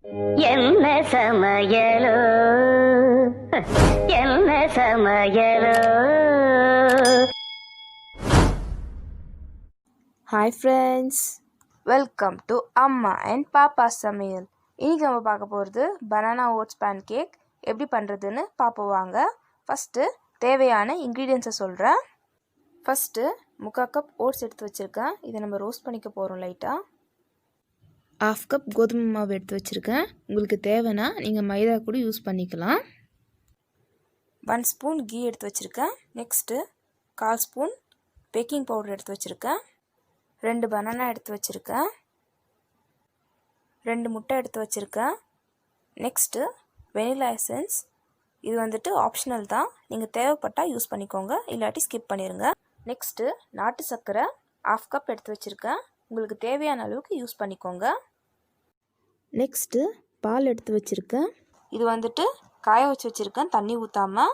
என்ன சமையலோ என்ன சமையலோ. ஹாய் ஃப்ரெண்ட்ஸ், வெல்கம் டு அம்மா அண்ட் பாப்பா சமையல். இன்றைக்கி நம்ம பார்க்க போகிறது பனானா ஓட்ஸ் பேன் கேக் எப்படி பண்ணுறதுன்னு பார்ப்போம் வாங்க. ஃபஸ்ட்டு தேவையான இன்க்ரீடியன்ஸை சொல்கிறேன். ஃபஸ்ட்டு 3/4 கப் ஓட்ஸ் எடுத்து வச்சுருக்கேன். இதை நம்ம ரோஸ்ட் பண்ணிக்க போகிறோம் லைட்டாக. 1/2 கப் கோதுமை மாவு எடுத்து வச்சுருக்கேன். உங்களுக்கு தேவைன்னா நீங்கள் மைதா கூட யூஸ் பண்ணிக்கலாம். 1 ஸ்பூன் கீ எடுத்து வச்சுருக்கேன். நெக்ஸ்ட்டு 1/4 ஸ்பூன் பேக்கிங் பவுடர் எடுத்து வச்சுருக்கேன். 2 பனானா எடுத்து வச்சுருக்கேன். 2 முட்டை எடுத்து வச்சுருக்கேன். Next vanilla essence. இது வந்துட்டு ஆப்ஷனல் தான், நீங்கள் தேவைப்பட்டால் யூஸ் பண்ணிக்கோங்க, இல்லாட்டி ஸ்கிப் பண்ணிடுங்க. நெக்ஸ்ட்டு நாட்டு சர்க்கரை 1/2 கப் எடுத்து வச்சுருக்கேன். உங்களுக்கு தேவையான அளவுக்கு யூஸ் பண்ணிக்கோங்க. நெக்ஸ்ட்டு பால் எடுத்து வச்சுருக்கேன். இது வந்துட்டு காய வச்சு வச்சுருக்கேன், தண்ணி ஊற்றாமல்.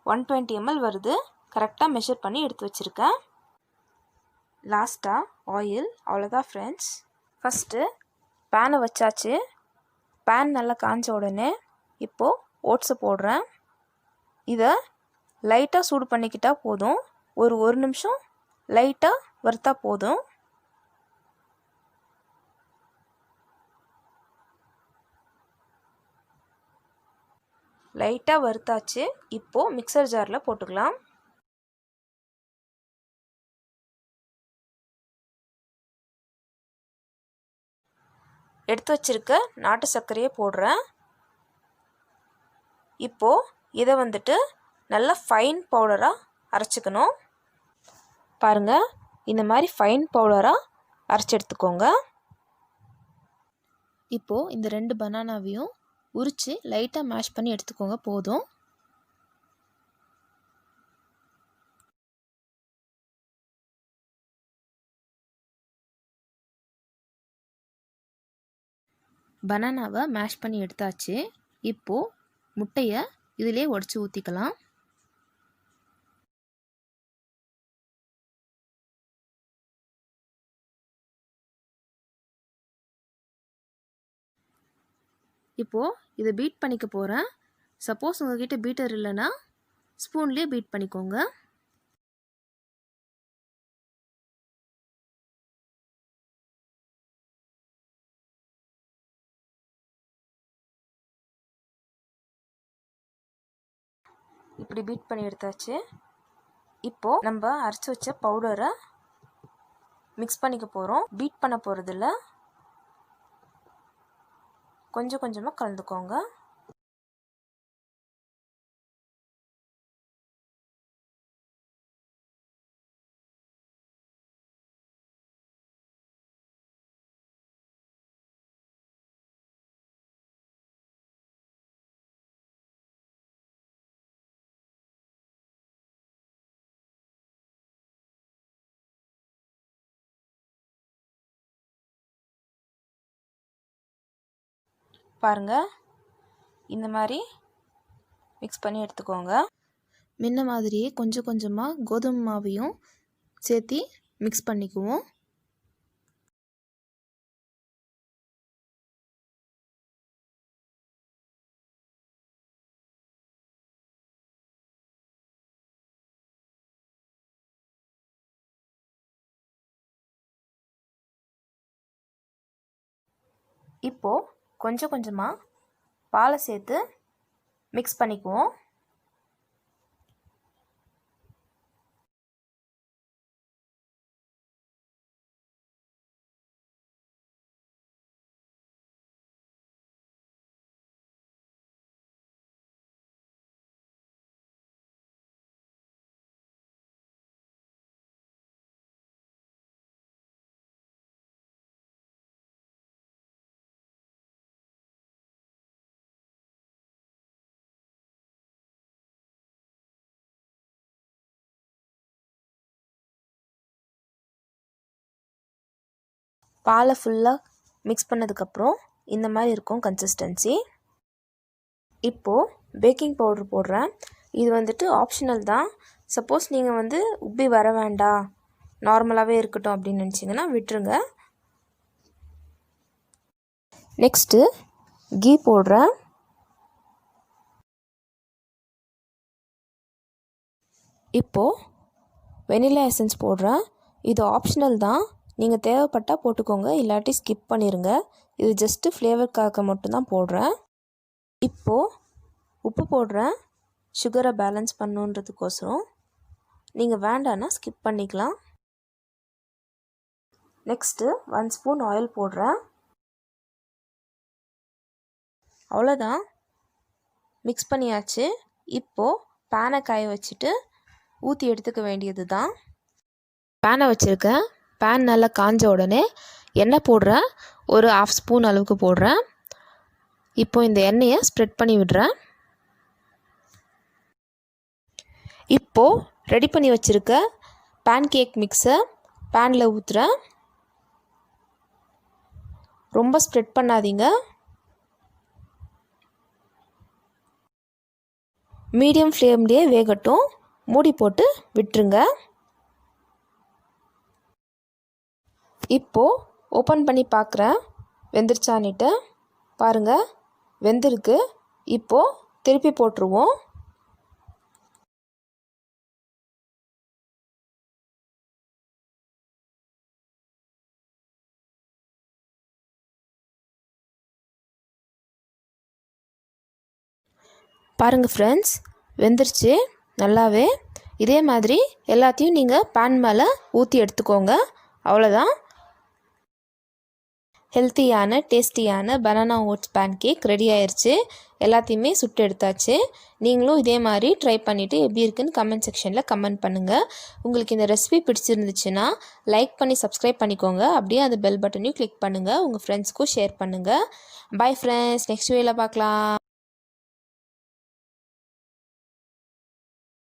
120 ml வருது, கரெக்டாக மெஷர் பண்ணி எடுத்து வச்சுருக்கேன். லாஸ்ட்டாக ஆயில். அவ்வளோதான் ஃப்ரெண்ட்ஸ். ஃபஸ்ட்டு பேனை வச்சாச்சு. பேன் நல்லா காஞ்ச உடனே இப்போது ஓட்ஸை போடுறேன். இதை லைட்டாக சூடு பண்ணிக்கிட்டால் போதும். ஒரு நிமிஷம் லைட்டாக வறுத்தா போதும். லைட்டாக வறுத்தாச்சு. இப்போது மிக்சர் ஜாரில் போட்டுக்கலாம். எடுத்து வச்சிருக்க நாட்டு சர்க்கரையை போடுறேன். இப்போது இதை வந்துட்டு நல்லா ஃபைன் பவுடராக அரைச்சிக்கணும். பாருங்கள், இந்த மாதிரி ஃபைன் பவுடராக அரைச்சி எடுத்துக்கோங்க. இப்போது இந்த 2 பனானாவையும் உரித்து லைட்டாக மேஷ் பண்ணி எடுத்துக்கோங்க, போதும். பனானாவை மேஷ் பண்ணி எடுத்தாச்சு. இப்போது முட்டையை இதிலே உடச்சி ஊற்றிக்கலாம். இப்போது இதை பீட் பண்ணிக்க போகிறேன். சப்போஸ் உங்கள்கிட்ட பீட்டர் இல்லைன்னா ஸ்பூன்லேயே பீட் பண்ணிக்கோங்க. இப்படி பீட் பண்ணி எடுத்தாச்சு. இப்போது நம்ம அரைச்சி வச்ச பவுடரை மிக்ஸ் பண்ணிக்க போகிறோம். பீட் பண்ண போகிறதில்ல, கொஞ்சம் கொஞ்சமாக கலந்துக்கோங்க. பாருங்கள், இந்த மாதிரி மிக்ஸ் பண்ணி எடுத்துக்கோங்க. முன்ன மாதிரியே கொஞ்சம் கொஞ்சமாக கோதுமை மாவையும் சேர்த்து மிக்ஸ் பண்ணிக்குவோம். இப்போது கொஞ்சம் கொஞ்சமாக பாலை சேர்த்து மிக்ஸ் பண்ணிக்குவோம். பாலை ஃபுல்லாக மிக்ஸ் பண்ணதுக்கப்புறம் இந்த மாதிரி இருக்கும் கன்சிஸ்டன்சி. இப்போது பேக்கிங் பவுடர் போடுறேன். இது வந்துட்டு ஆப்ஷனல் தான். சப்போஸ் நீங்கள் வந்து உப்பி வர வேண்டாம், நார்மலாகவே இருக்கட்டும் அப்படின்னு நினச்சிங்கன்னா விட்டுருங்க. நெக்ஸ்ட்டு கீ போடுறேன். இப்போது வெனிலா எசன்ஸ் போடுறேன். இது ஆப்ஷனல் தான், நீங்கள் தேவைப்பட்டால் போட்டுக்கோங்க, இல்லாட்டி ஸ்கிப் பண்ணிடுங்க. இது ஜஸ்ட்டு ஃப்ளேவருக்காக மட்டும்தான் போடுறேன். இப்போது உப்பு போடுறேன், சுகரை பேலன்ஸ் பண்ணுன்றதுக்கோசரம். நீங்கள் வேண்டான்னா ஸ்கிப் பண்ணிக்கலாம். நெக்ஸ்ட்டு 1 ஸ்பூன் ஆயில் போடுறேன். அவ்வளோதான், மிக்ஸ் பண்ணியாச்சு. இப்போது பேனை காய வச்சுட்டு ஊற்றி எடுத்துக்க வேண்டியது தான். பேனை வச்சுருக்கேன். பேன் நல்லா காஞ்ச உடனே எண்ணெய் போடுறேன். ஒரு 1/2 ஸ்பூன் அளவுக்கு போடுறேன். இப்போது இந்த எண்ணெயை ஸ்ப்ரெட் பண்ணி விடுறேன். இப்போது ரெடி பண்ணி வச்சுருக்க பேன் கேக் மிக்ஸை பேனில் ஊற்றுறேன். ரொம்ப ஸ்ப்ரெட் பண்ணாதீங்க. மீடியம் ஃப்ளேம்லேயே வேகட்டும், மூடி போட்டு விட்டுருங்க. இப்போது ஓப்பன் பண்ணி பார்க்குறேன் வெந்துருச்சான்னுட்டு. பாருங்கள், வெந்திருக்கு. இப்போது திருப்பி போட்டுருவோம். பாருங்கள் ஃப்ரெண்ட்ஸ், வெந்துருச்சு நல்லாவே. இதே மாதிரி எல்லாத்தையும் நீங்கள் பேன் மேலே ஊற்றி எடுத்துக்கோங்க. அவ்வளோதான், ஹெல்த்தியான டேஸ்டியான banana oats pancake ready ஆயிடுச்சு. எல்லாத்தையுமே சுட்டு எடுத்தாச்சு. நீங்களும் இதே மாதிரி ட்ரை பண்ணிவிட்டு எப்படி இருக்குன்னு கமெண்ட் செக்ஷனில் கமெண்ட் பண்ணுங்கள். உங்களுக்கு இந்த ரெசிபி பிடிச்சிருந்துச்சுன்னா லைக் பண்ணி சப்ஸ்கிரைப் பண்ணிக்கோங்க. அப்படியே அந்த பெல் பட்டனையும் கிளிக் பண்ணுங்கள். உங்கள் ஃப்ரெண்ட்ஸ்க்கும் ஷேர் பண்ணுங்கள். பை ஃப்ரெண்ட்ஸ், நெக்ஸ்ட் வீடியோவில் பார்க்கலாம்.